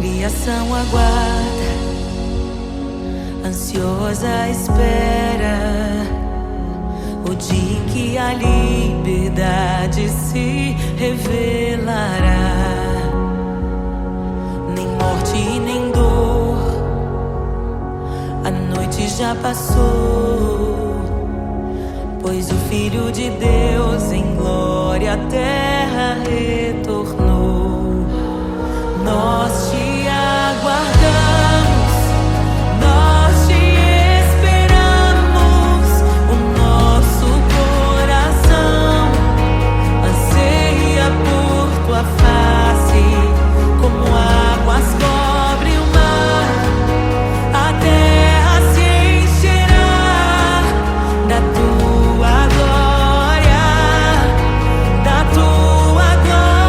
criação aguarda, ansiosa espera o dia em que a liberdade se revelará. Nem morte e nem dor, a noite já passou, pois o Filho de Deus em glória à terra retornou. Nós te aguardamos, nós te esperamos. O nosso coração anseia por tua face, como águas cobrem o mar. A terra se encherá da tua glória, da tua glória.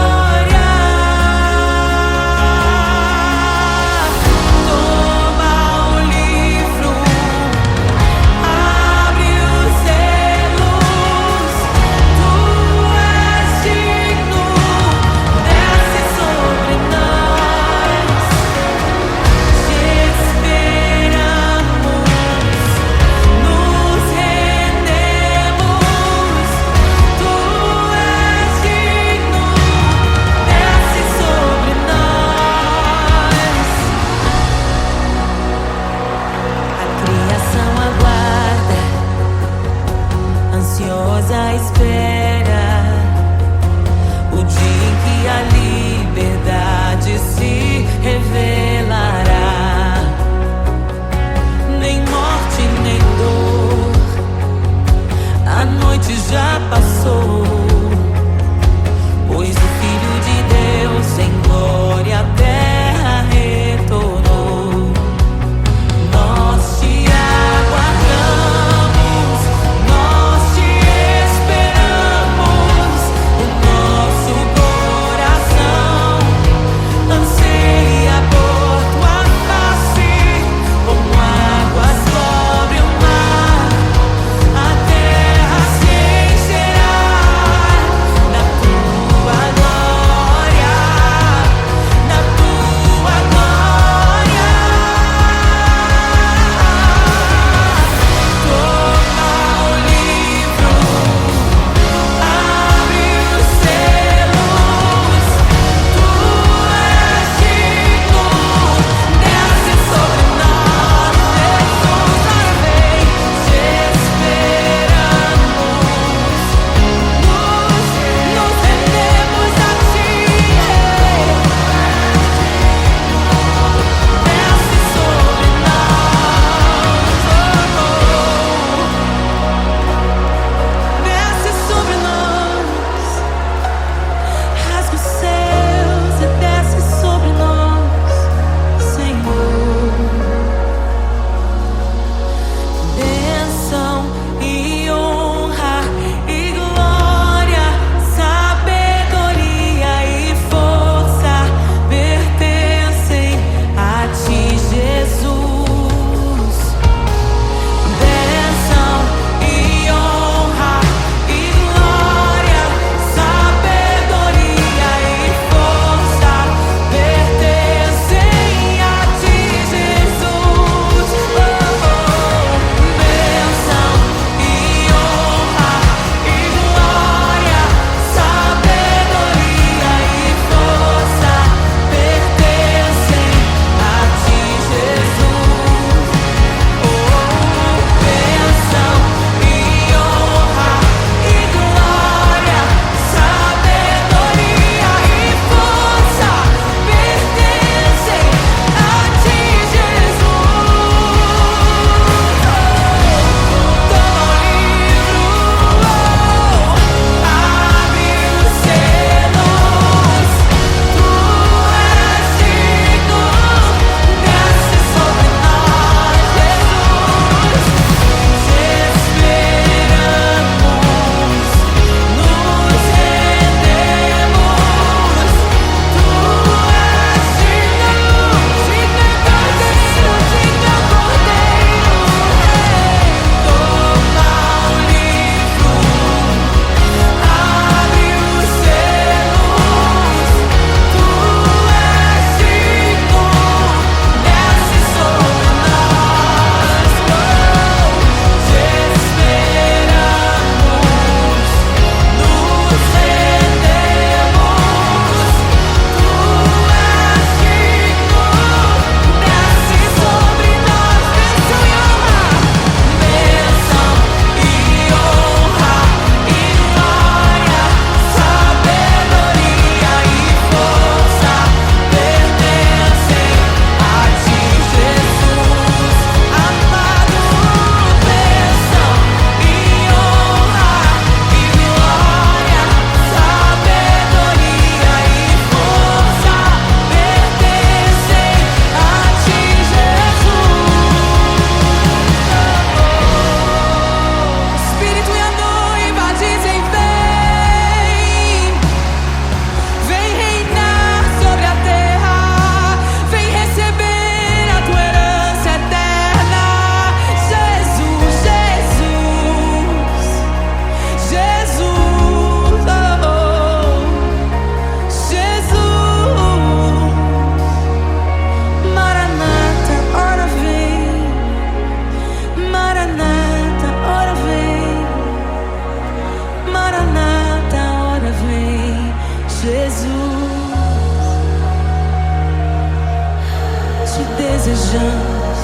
desejamos.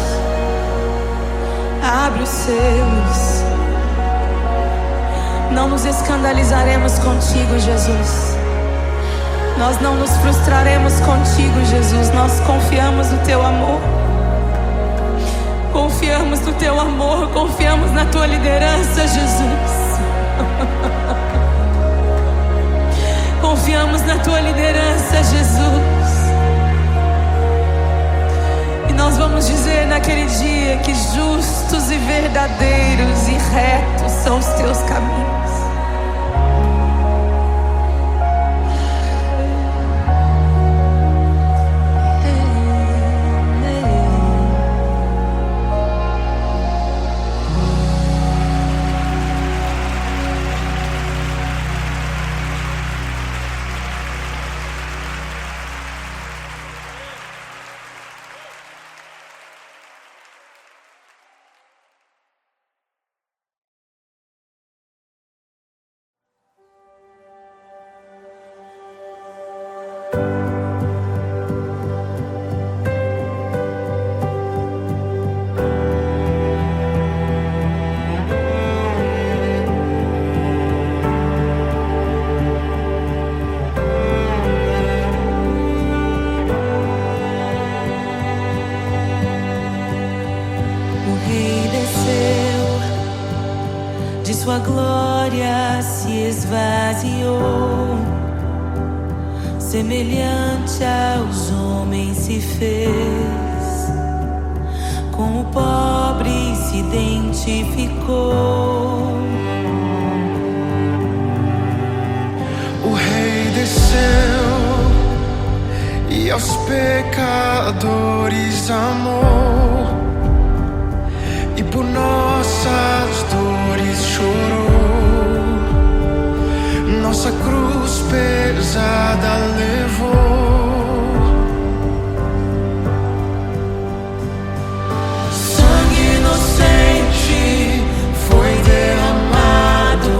Abre os selos. Não nos escandalizaremos contigo, Jesus. Nós não nos frustraremos contigo, Jesus. Nós confiamos no teu amor. Confiamos no teu amor. Confiamos na tua liderança, Jesus. Confiamos na tua liderança, Jesus. E nós vamos dizer naquele dia que justos e verdadeiros e retos são os teus caminhos. Sua glória se esvaziou, semelhante aos homens se fez, com o pobre se identificou. O Rei desceu e aos pecadores amou, e por nossas dores chorou, nossa cruz pesada levou. Sangue inocente foi derramado,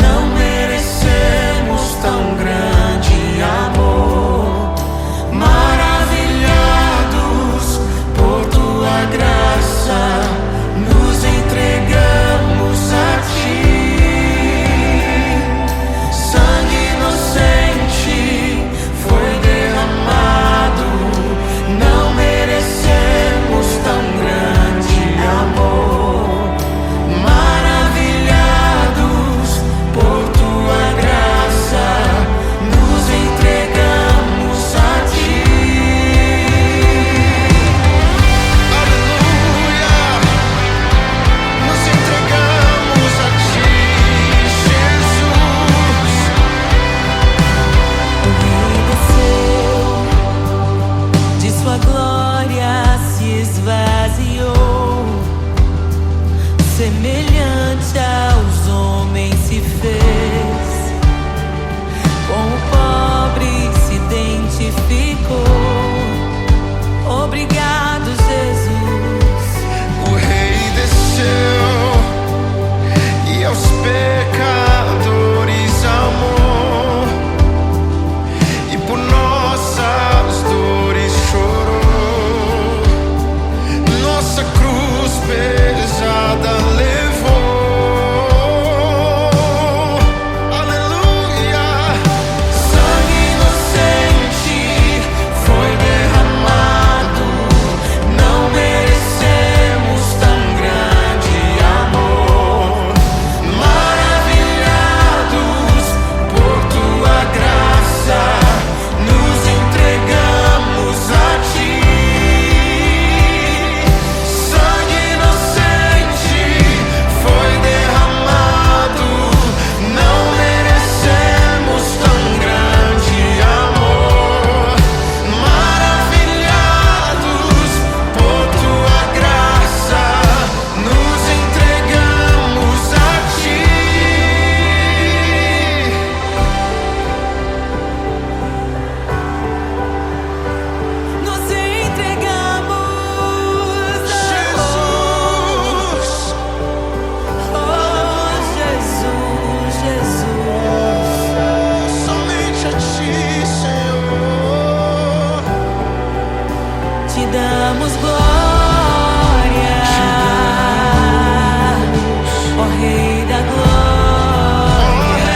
não merecemos tão grande amor. Maravilhados por tua graça, nos entregamos a ti. Sangue inocente damos glória, ó Rei da glória,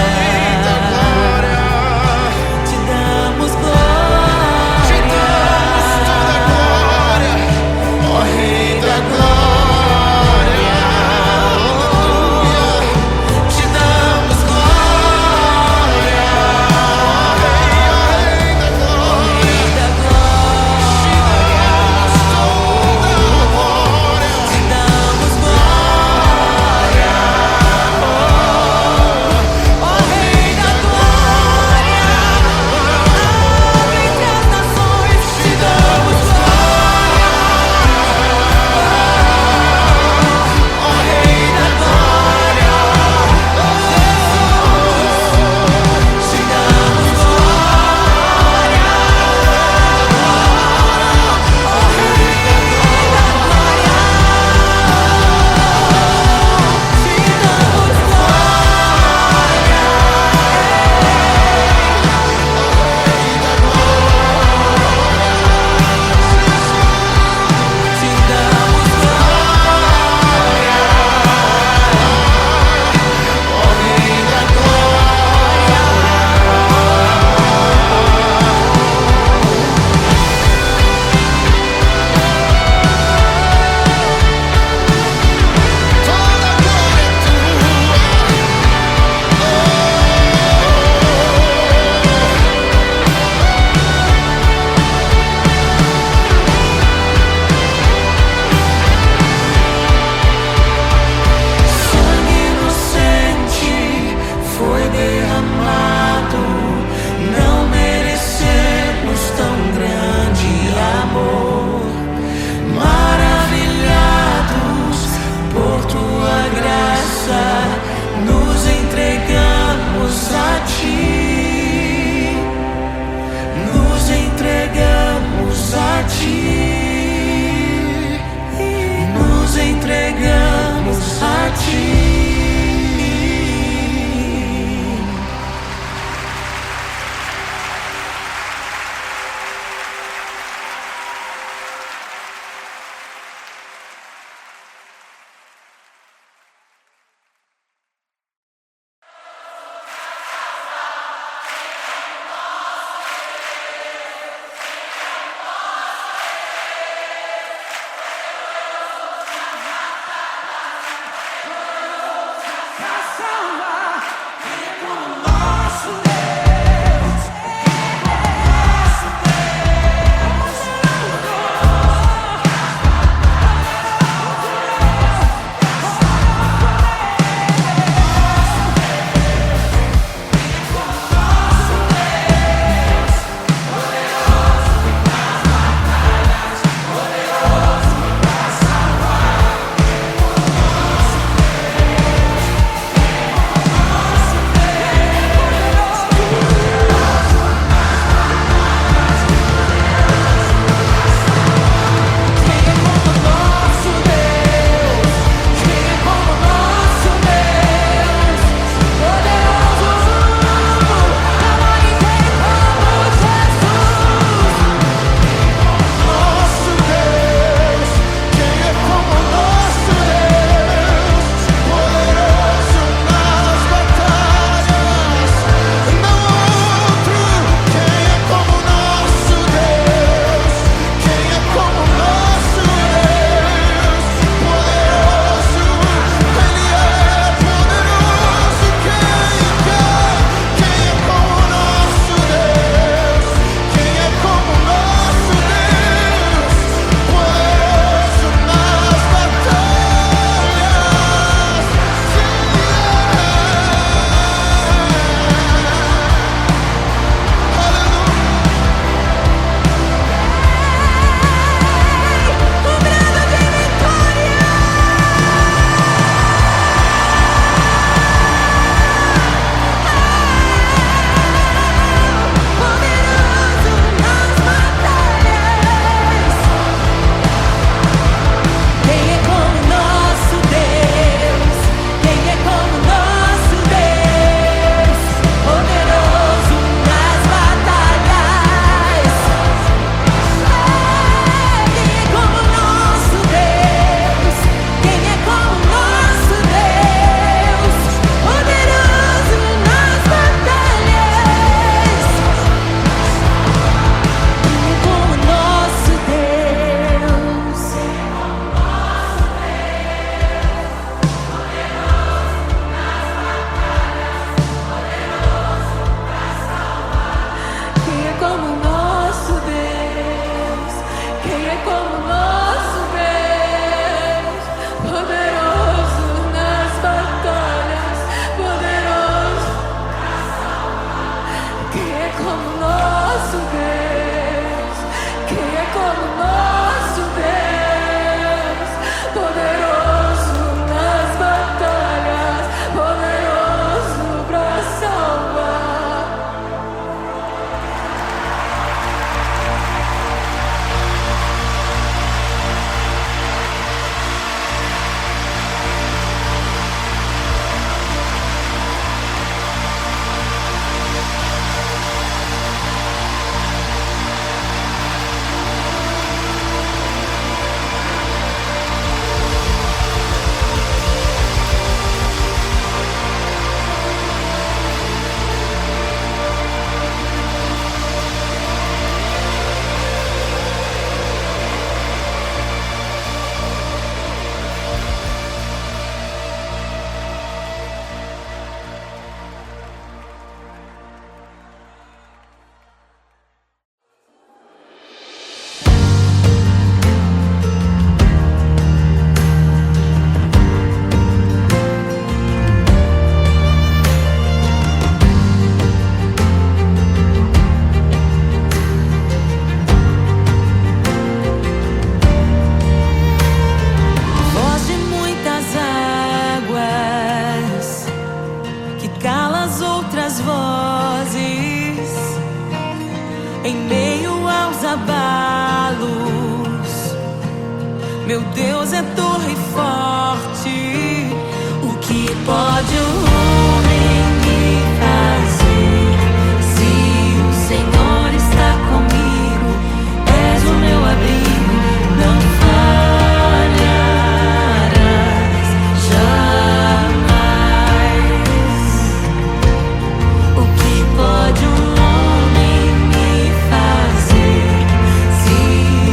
te damos glória, te damos toda a glória, ó Rei da glória, aleluia, te damos glória, ó Rei da glória, te damos toda como nosso Deus, poderoso nas batalhas, poderoso. Quem é como nosso Deus? Quem é como nosso Deus? Poderoso nas batalhas, poderoso pra salvar. Voz de muitas águas que cala as outras vozes em meio aos abalos. Meu Deus é torre forte. O que pode o homem me fazer? Se o Senhor está comigo, és o meu abrigo, não falharás jamais. O que pode um homem me fazer? Se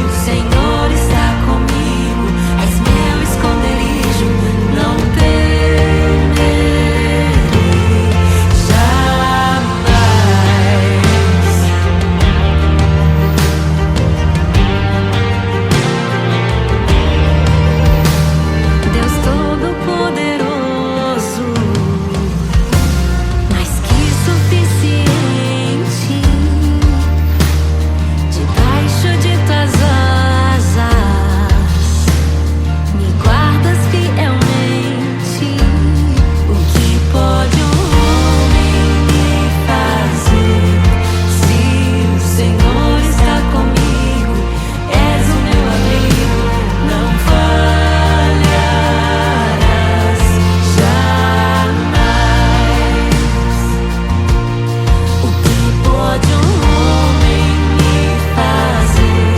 o Senhor está comigo, és meu esconderijo, não temerei jamais. Deus Todo-Poderoso, mais que suficiente, debaixo de tuas asas me guardas fielmente. O que pode um homem me fazer? Se o Senhor está comigo, és o meu abrigo, não falharás jamais. O que pode um homem me fazer?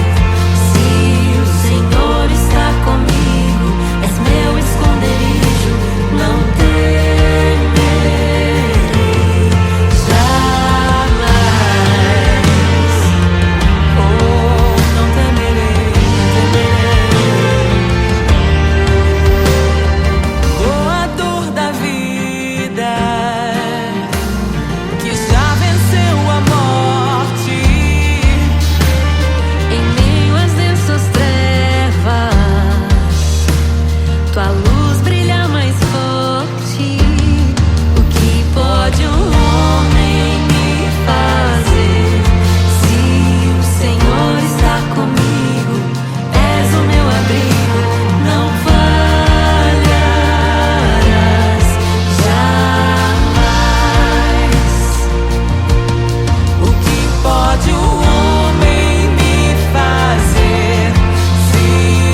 Se o Senhor está comigo, és meu esconderijo, não temerei jamais. Oh, não temerei, doador da vida, que já venceu a morte, em meio às densas trevas, tua luz brilha mais forte. O que pode um homem me fazer? Se o Senhor está comigo, és o meu abrigo, não falharás jamais. O que pode o homem me fazer? Se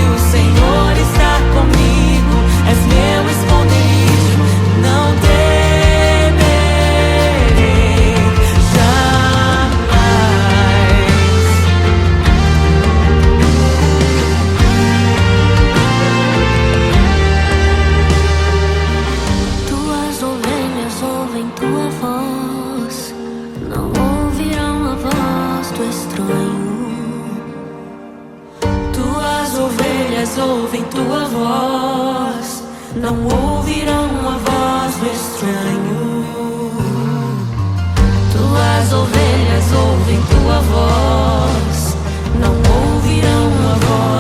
o Senhor está comigo, és meu esconderijo, não temerei jamais. Tuas ovelhas ouvem tua voz, não ouvirão a voz do estranho. Tuas ovelhas ouvem tua voz, não ouvirão a voz do estranho. Tuas ovelhas ouvem tua voz, não ouvirão a voz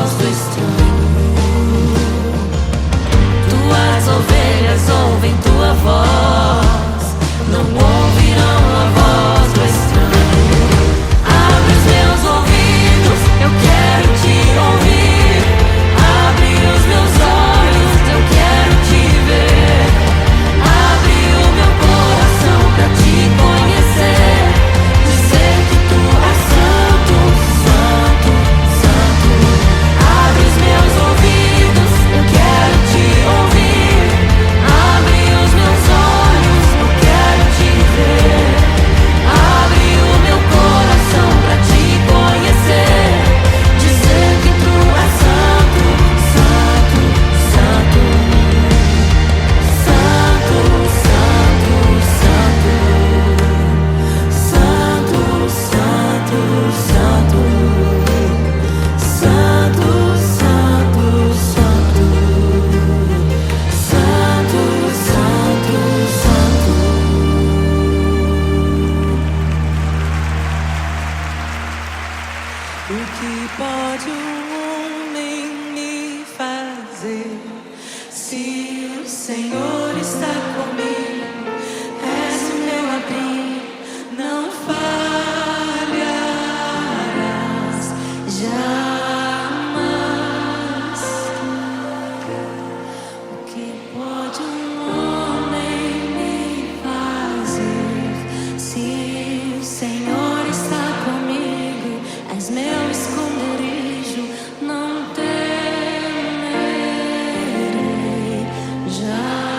O que pode um homem me fazer? Se o Senhor está comigo, és o meu abrigo, não falharás jamais. O que pode um homem me fazer? Se o Senhor está comigo, és meu esconderijo, não temerei jamais.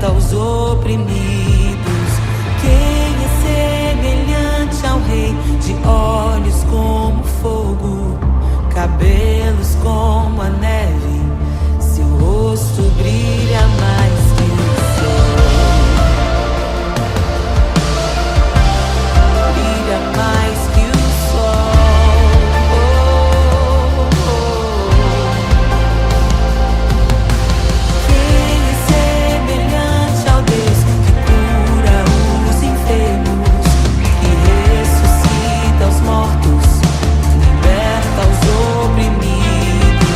liberta os oprimidos. Quem é semelhante ao Rei, de olhos como fogo, cabelos como a neve, seu rosto brilha mais que o sol. Brilha mais que o sol. Quem é semelhante ao Deus que cura os enfermos, que ressuscita os mortos, liberta os oprimidos?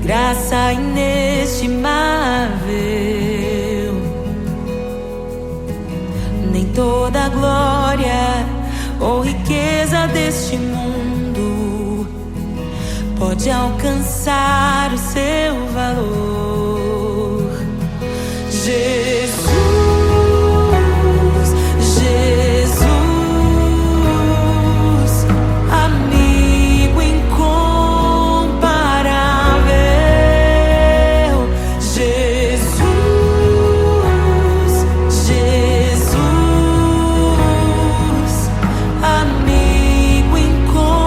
graça inestimável. Nem toda a glória ou riqueza deste mundo pode alcançar o seu valor. Jesus, Jesus, amigo incomparável. Jesus, Jesus, amigo incomparável.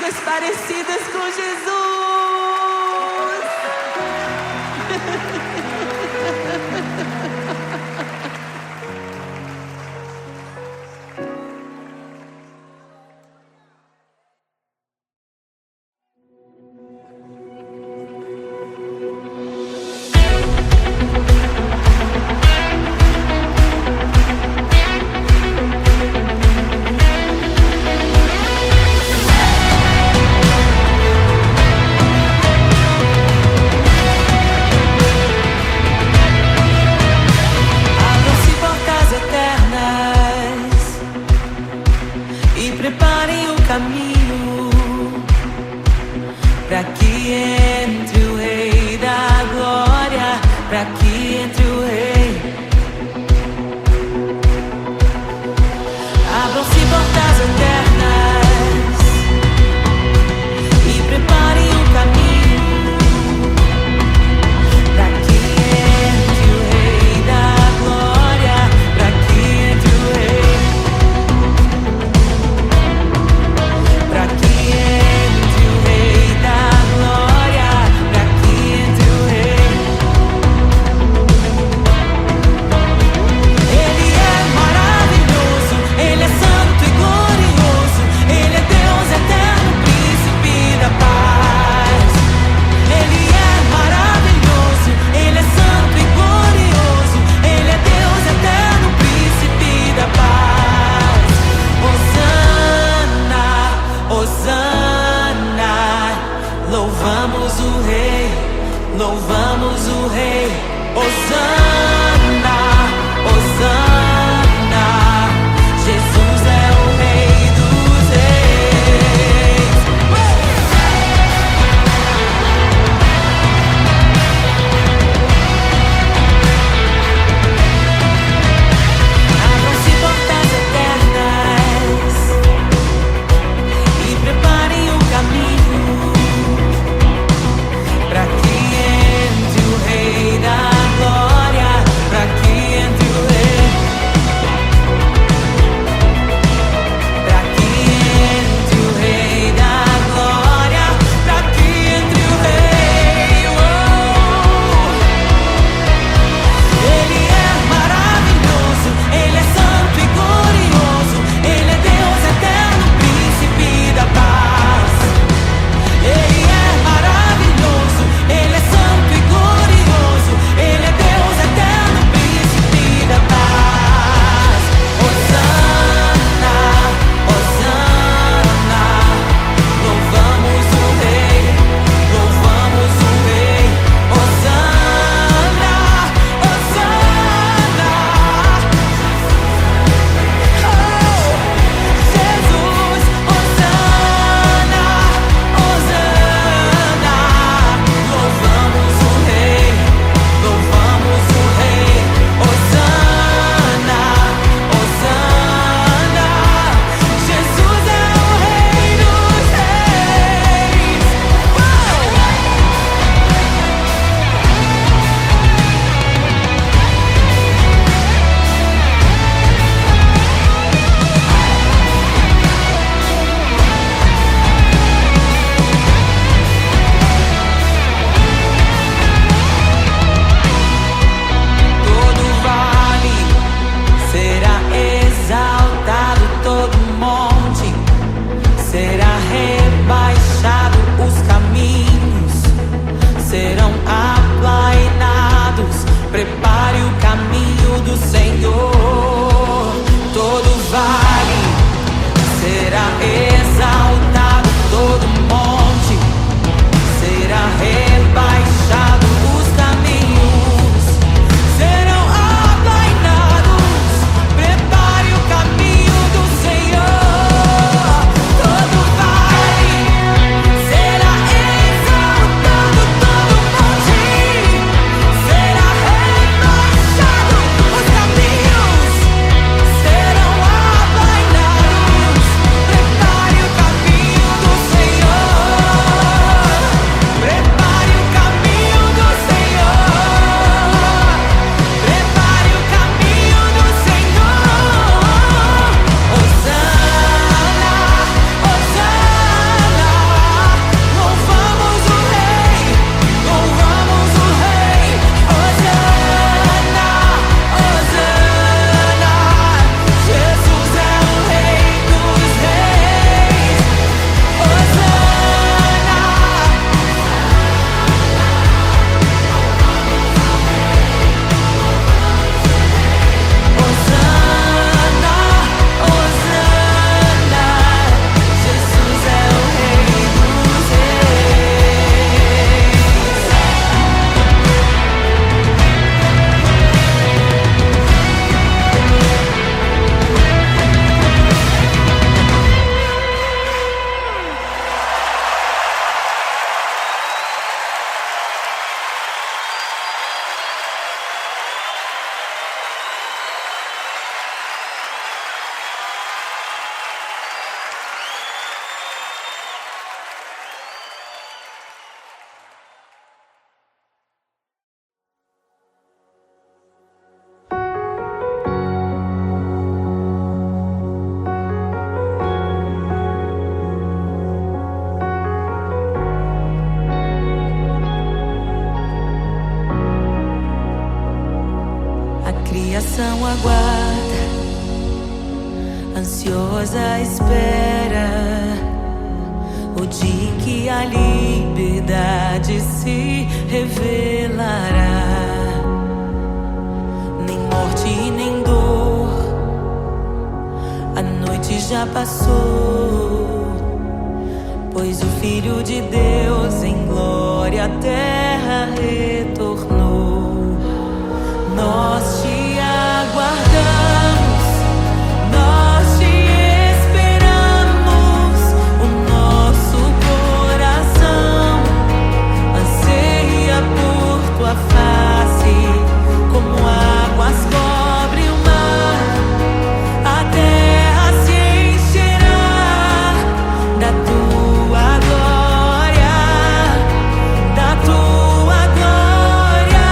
vidas parecidas com Jesus. Preparem o caminho para que entre o Rei da Glória, para que entre o Rei. Abram-se portas eternas e preparem o caminho para que entre o Rei da Glória, para que entre o Rei. Pra que entre o Rei da Glória, pra que entre o Rei. Ele é maravilhoso, Ele é santo e glorioso, Ele é Deus eterno, príncipe da paz. Ele é maravilhoso, Ele é santo e glorioso, Ele é Deus eterno, príncipe da paz. Hosana, Hosana, louvamos o Rei, louvamos o Rei. Hosana, Hosana, Jesus é o Rei dos Reis. Abram-se portas eternas e preparem o caminho para que entre o Rei criação aguarda, ansiosa espera o dia em que a liberdade se revelará. Nem morte nem dor, a noite já passou, pois o Filho de Deus em glória à terra retornou. Nós te aguardamos, nós te esperamos. O nosso coração anseia por tua face, como águas cobrem o mar. A terra se encherá da tua glória, da tua glória.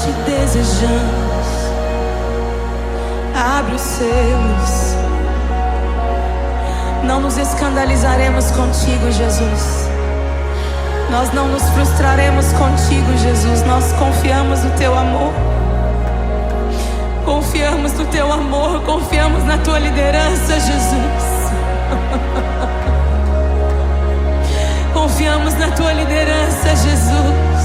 te desejamos. Abre os selos. Não nos escandalizaremos contigo, Jesus. Nós não nos frustraremos contigo, Jesus. Nós confiamos no teu amor. Confiamos no teu amor. Confiamos na tua liderança, Jesus. Confiamos na tua liderança, Jesus.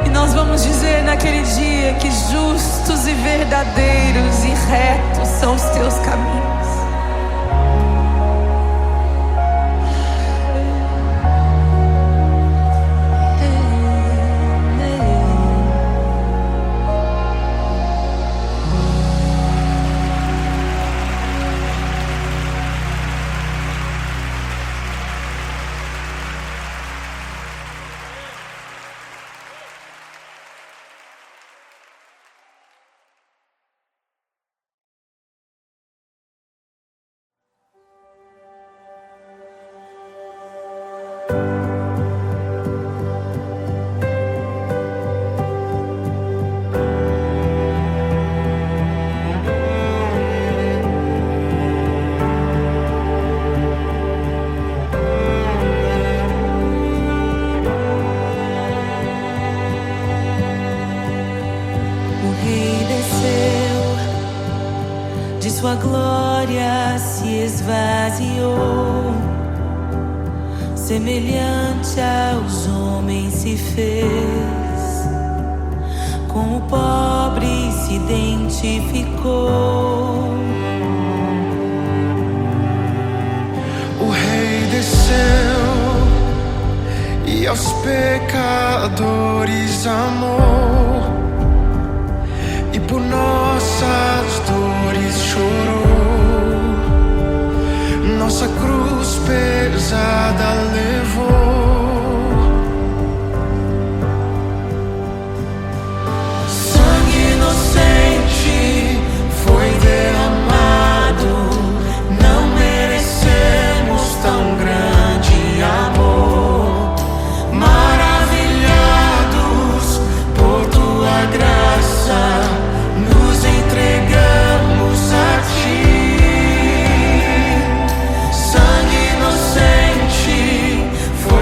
E nós vamos dizer naquele dia que justos e verdadeiros e retos são os teus caminhos. Sua glória se esvaziou, semelhante aos homens se fez, com o pobre se identificou. O Rei desceu e aos pecadores amou, e por nossas dores chorou, nossa cruz pesada levou. Sangue inocente foi derramado, não merecemos tão grande amor. Maravilhados por tua graça, nos entregamos a ti. Sangue inocente foi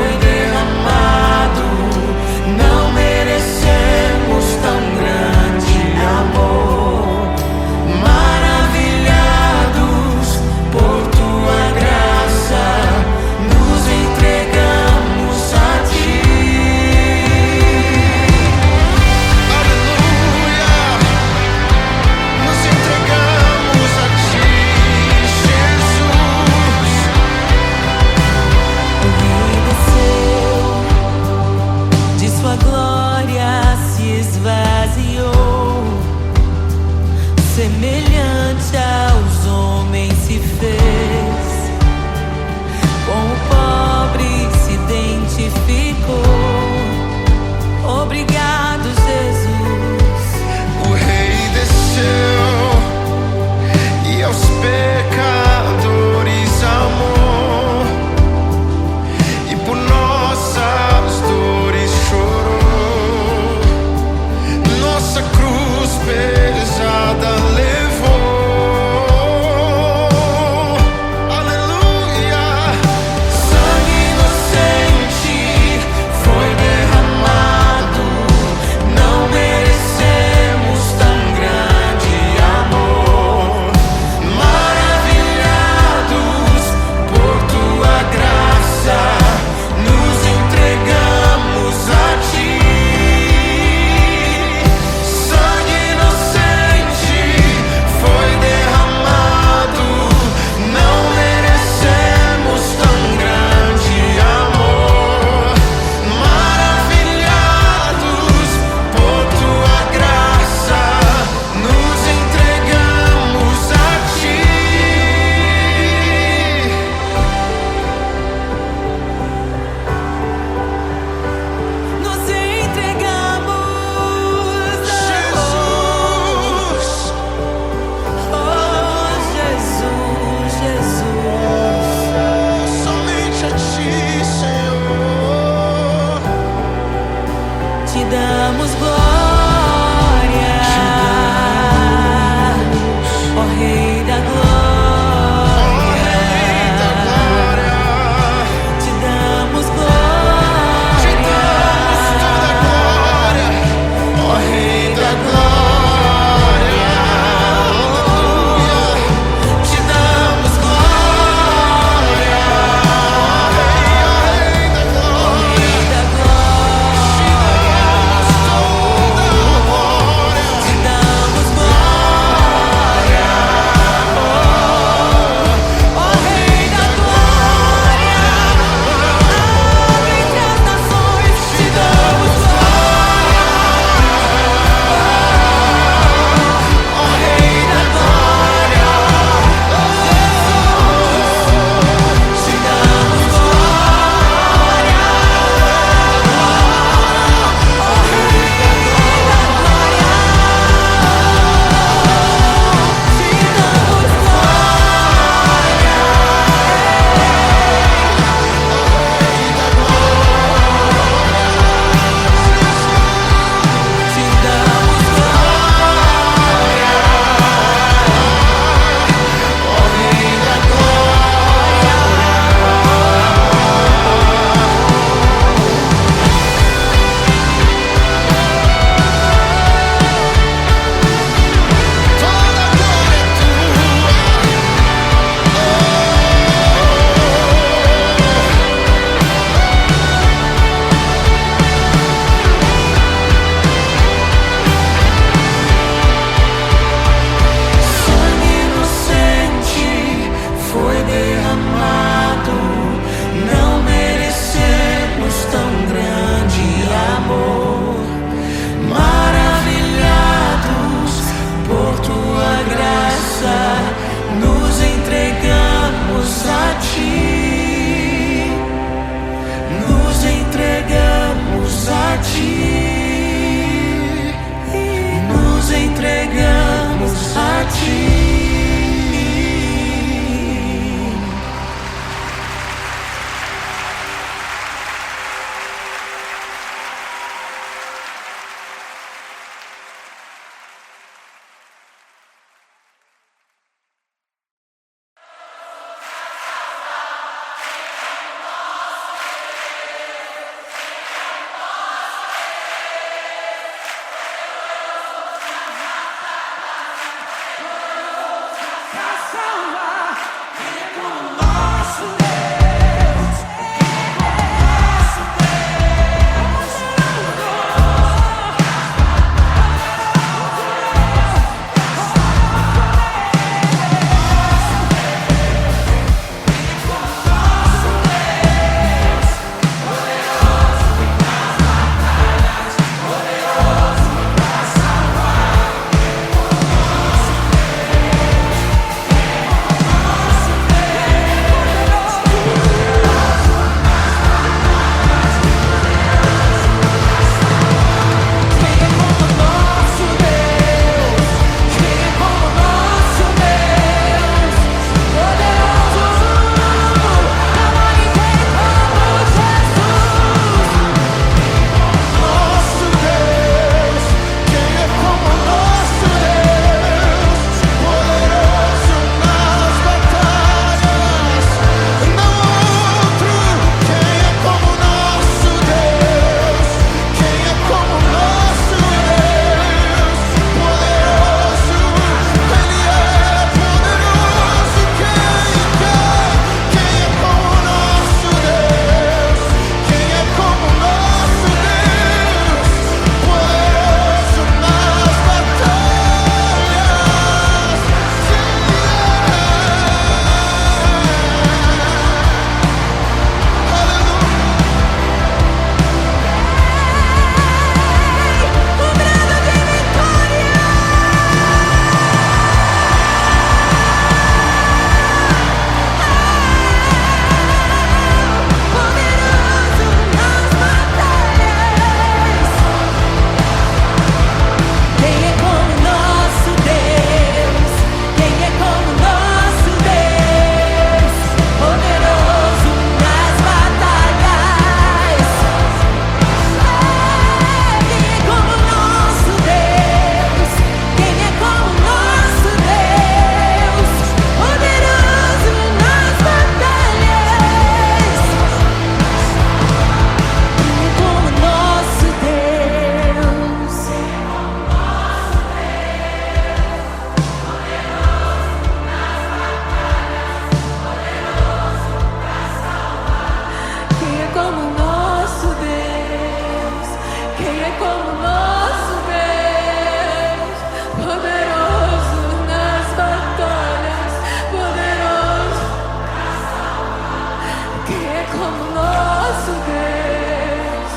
como nosso Deus?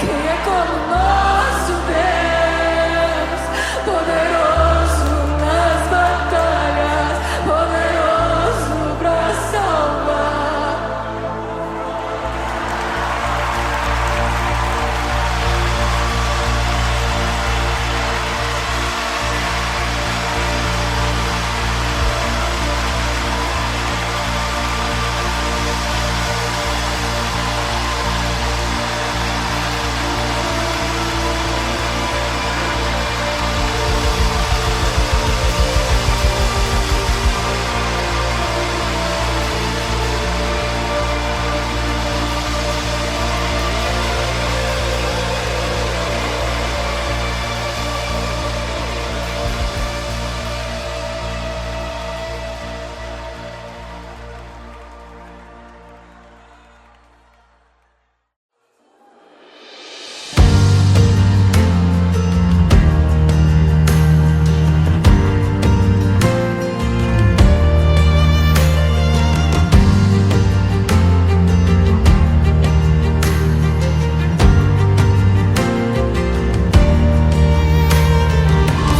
Quem é como nosso Deus? Poderoso nas batalhas, poderoso pra salvar.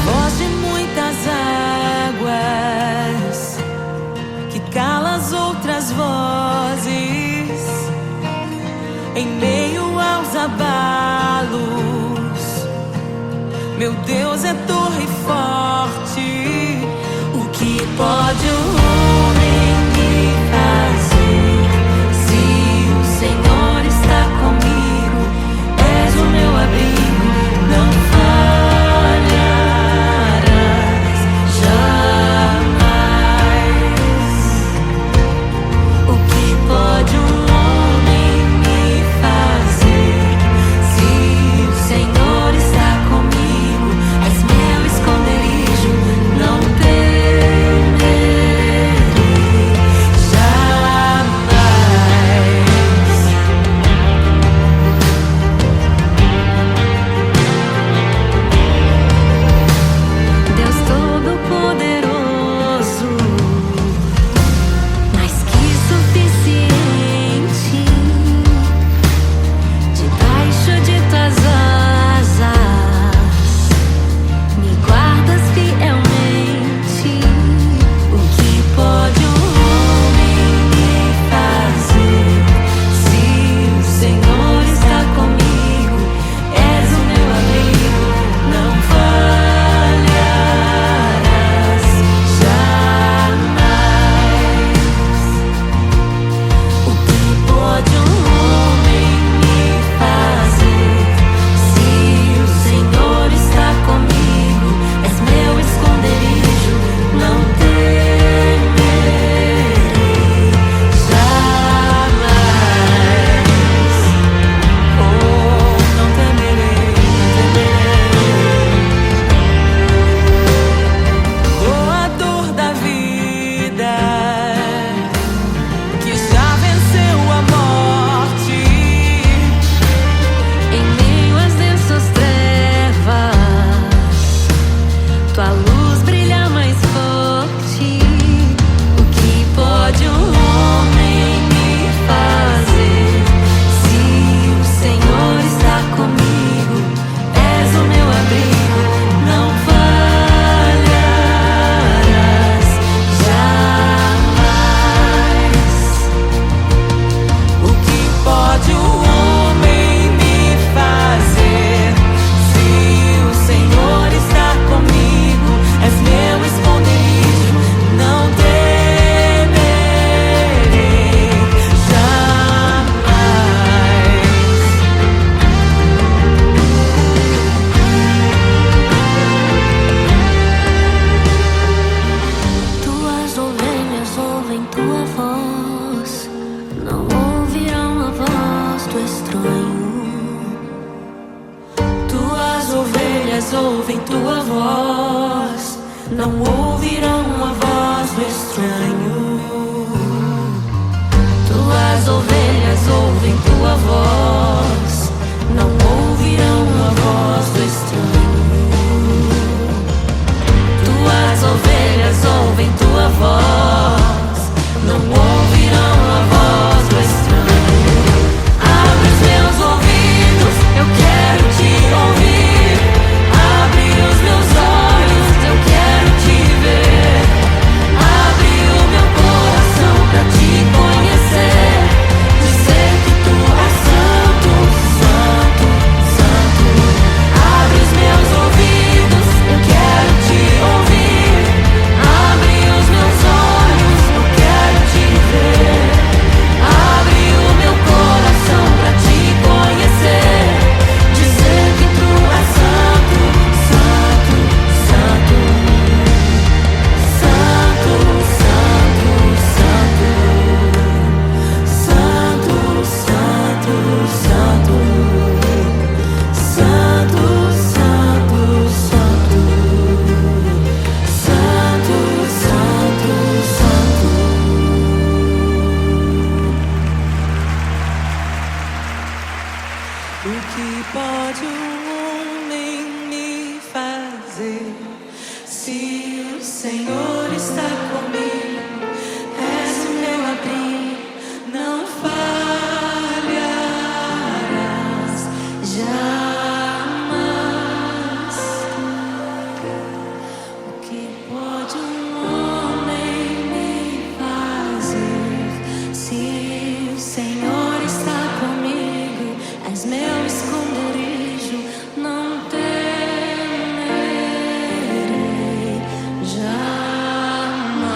Voz de muitas águas que cala as outras vozes em meio aos abalos. Meu Deus é torre forte. O que pode o homem me fazer? Se o Senhor está comigo, és o meu abrigo, não falharás jamais. O que pode um homem me fazer? Se o Senhor está comigo, és meu esconderijo, não temerei jamais. Deus Todo-Poderoso, mais que suficiente, debaixo de tuas asas, me guardas fielmente. O que pode um homem me fazer? Se o Senhor está comigo, és o meu amigo, não falharás jamais. O que pode um homem me fazer? Se o Senhor está comigo, és meu esconderijo, não temerei jamais. Oh, não temerei, doador da vida, que já venceu a morte. Em meio às densas trevas, tua luz brilha mais forte. O que pode um homem me fazer? Se o Senhor está comigo, és o meu abrigo, não falharás jamais. O que pode um homem me fazer? Se o Senhor está comigo, és meu esconderijo, não temerei jamais. Tuas ovelhas ouvem tua voz, não ouvirão a voz do estranho. Tuas ovelhas ouvem tua voz, não ouvirão a voz do estranho. Tuas ovelhas ouvem tua voz, não ouvirão a voz do estranho. Tuas ovelhas ouvem tua voz, não ouvirão a voz do estranho. O que pode um homem me fazer? Se o Senhor está comigo, és o meu abrigo, não falharás jamais. O que pode um homem me fazer? Se o Senhor está comigo, és meu esconderijo, não temerei jamais.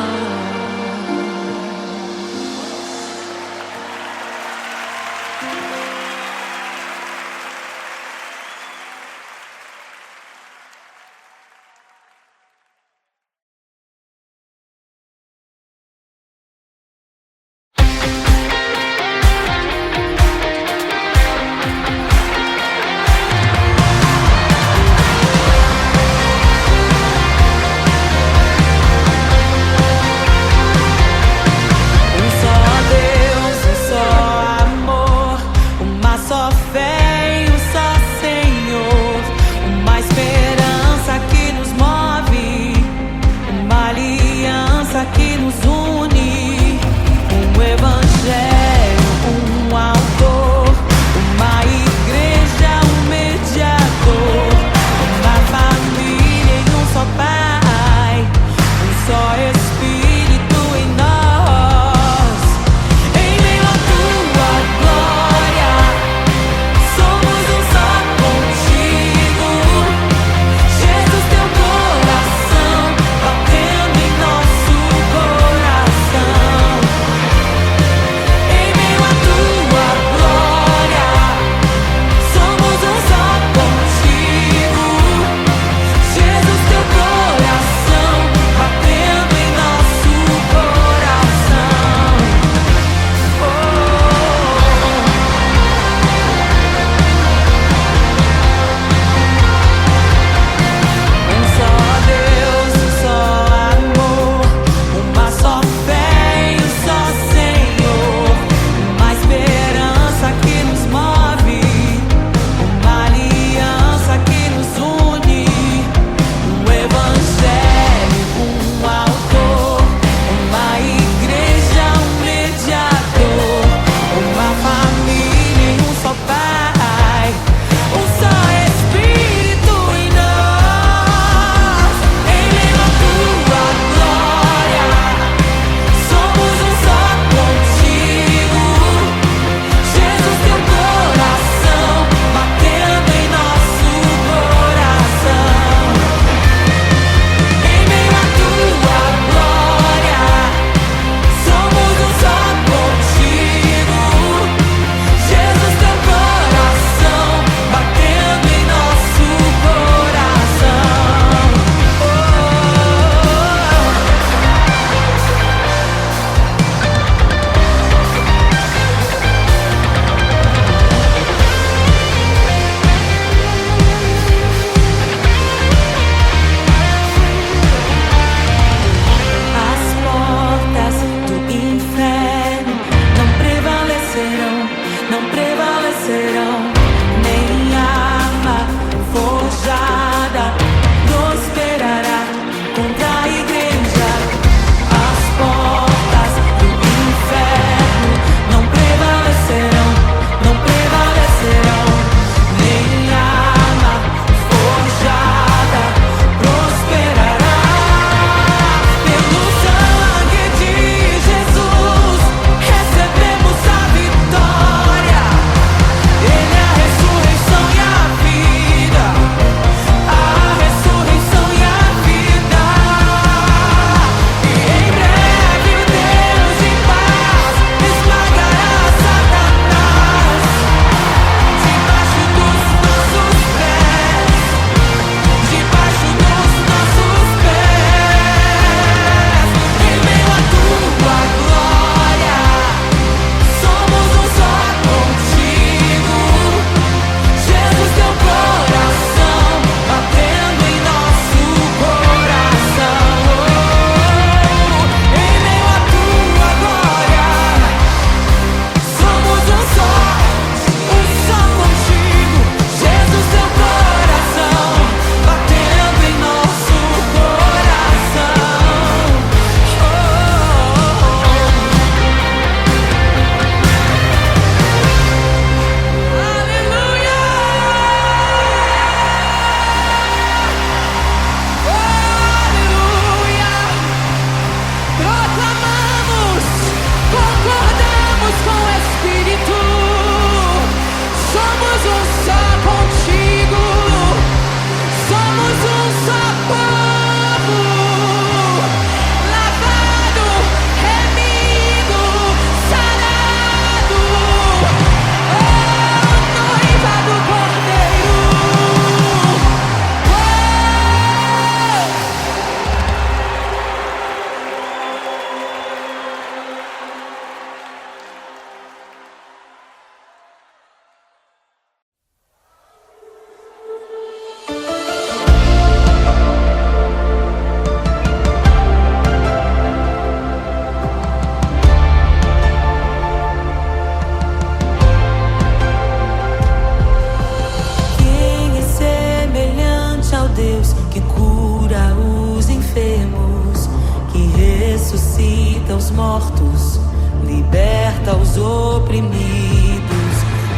mortos, liberta os oprimidos.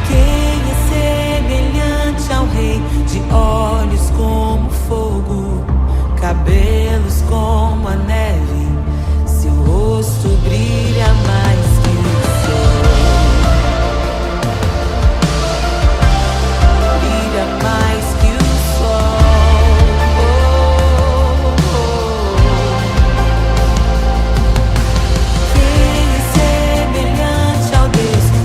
Quem é semelhante ao Rei, de olhos como fogo, cabelos como a neve, seu rosto brilha mais que o sol. Brilha mais que o sol. Quem é semelhante ao Deus que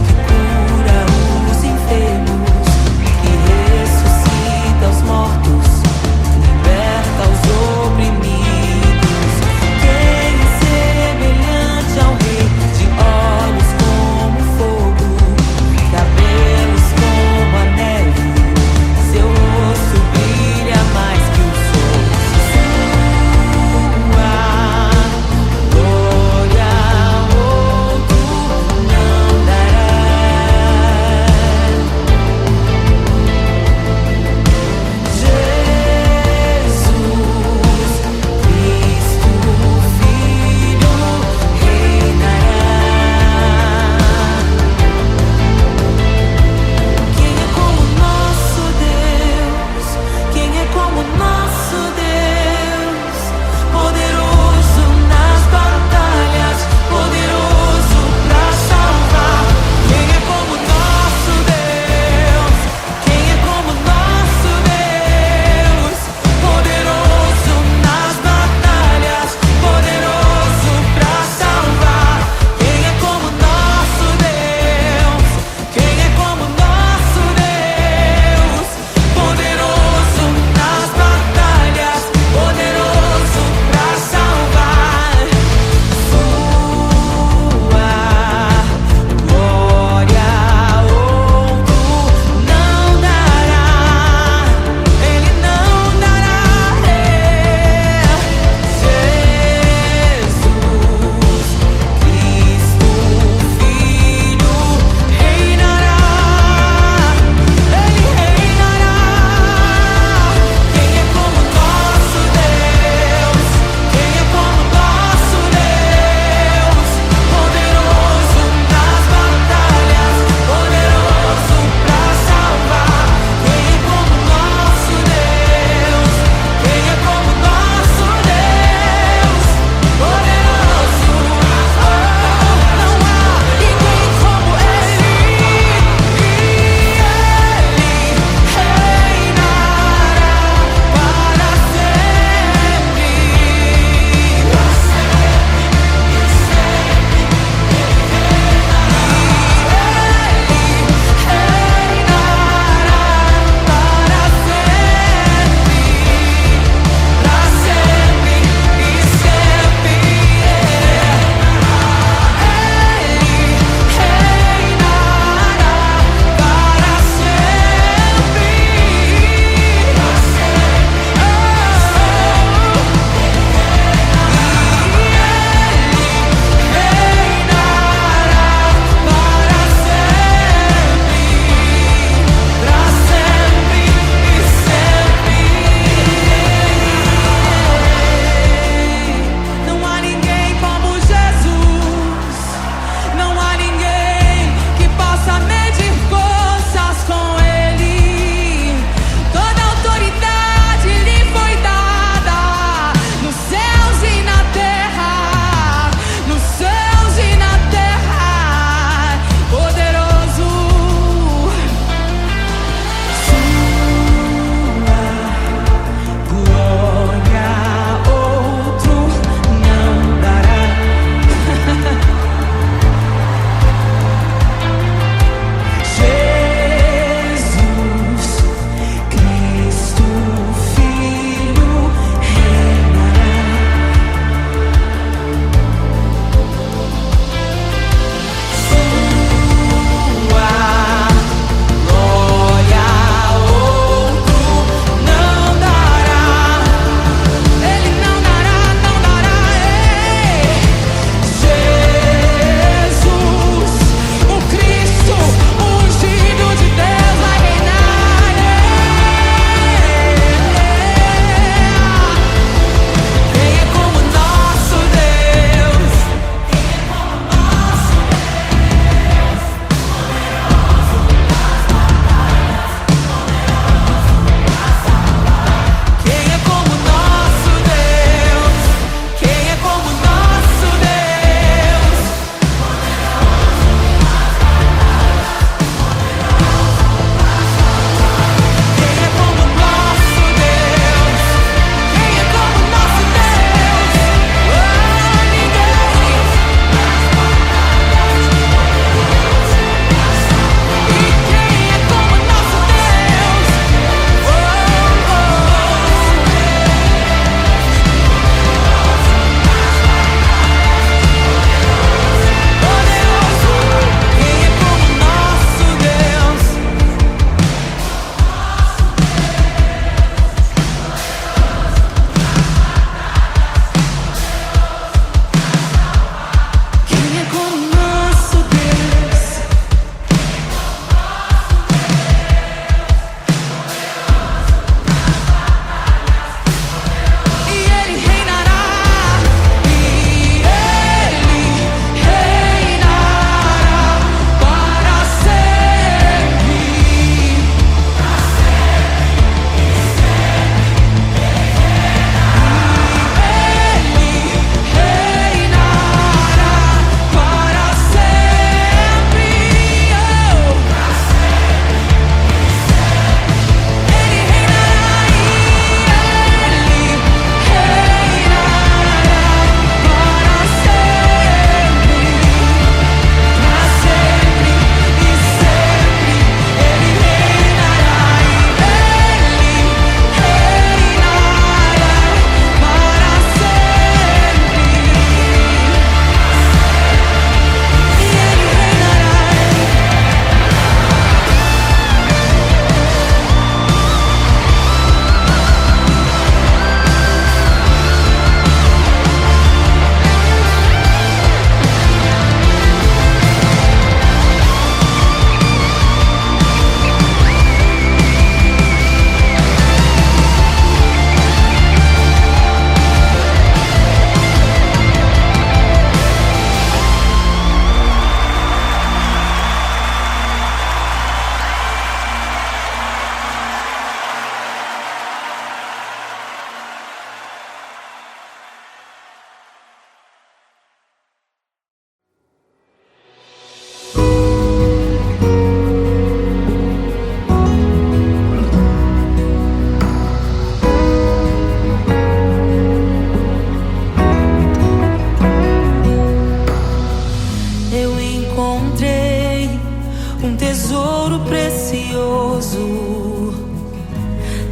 tesouro precioso,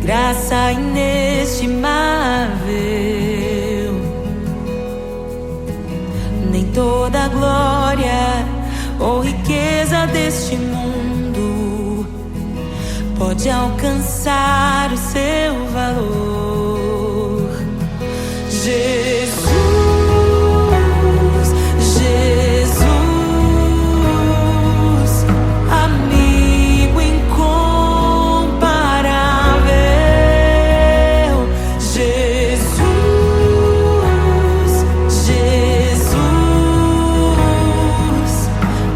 graça inestimável. Nem toda a glória ou riqueza deste mundo pode alcançar o seu valor. Jesus, Jesus, amigo incomparável. Jesus, Jesus,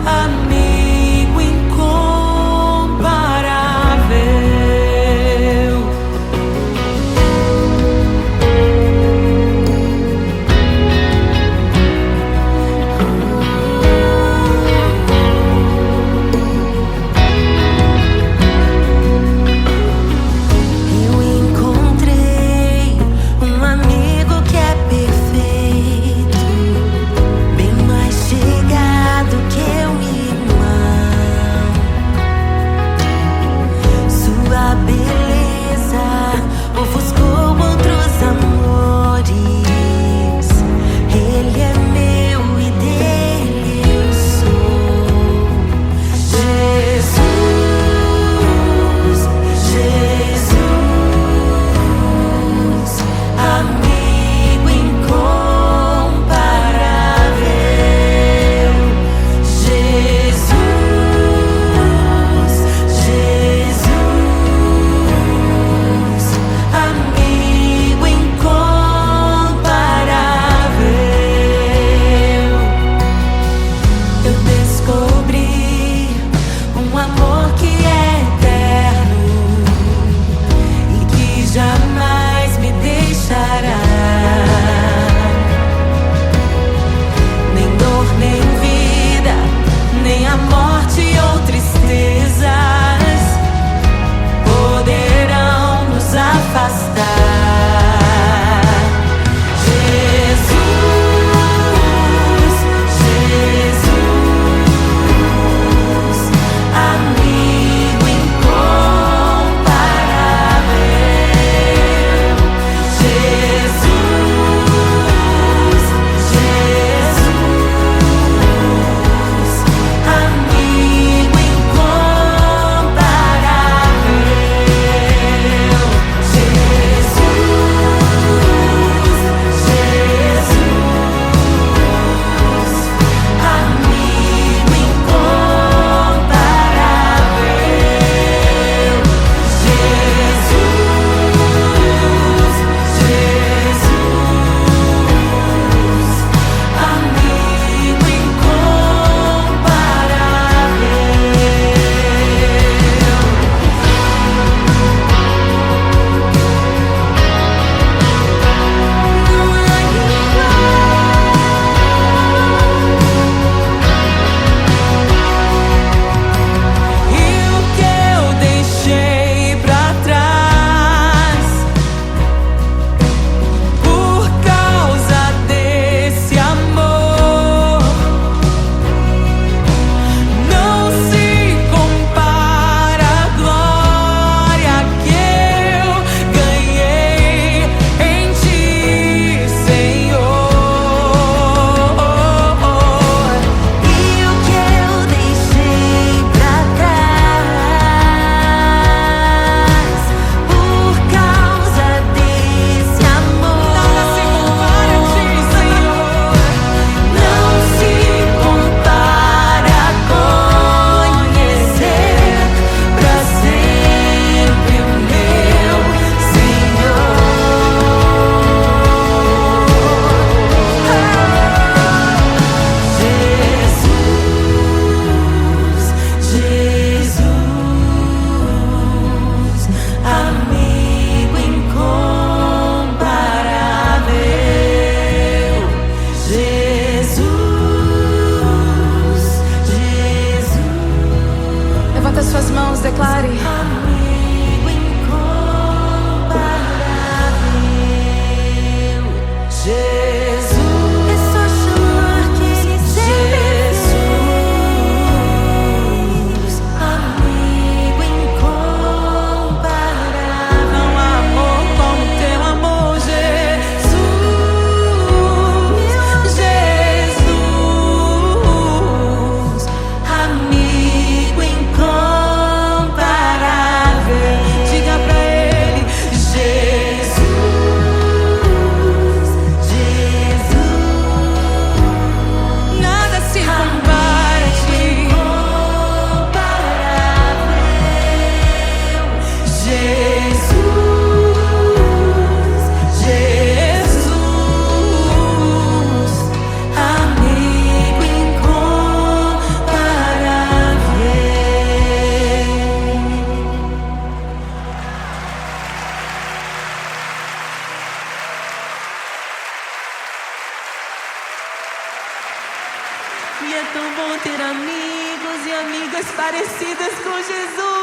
amigo incomparável. Eu encontrei um amigo que é perfeito, bem mais chegado que um irmão. Sua beleza ofuscou outros amores. Ele é meu e dele eu sou. Jesus, Jesus, amigo incomparável. Jesus, Jesus, amigo incomparável. Eu descobri um amor que é eterno e que jamais me deixará. Nem dor, nem vida, nem a morte ou tristezas poderão nos afastar. Jesus, Jesus, amigo incomparável. Jesus, Jesus, amigo incomparável. Jesus, Jesus.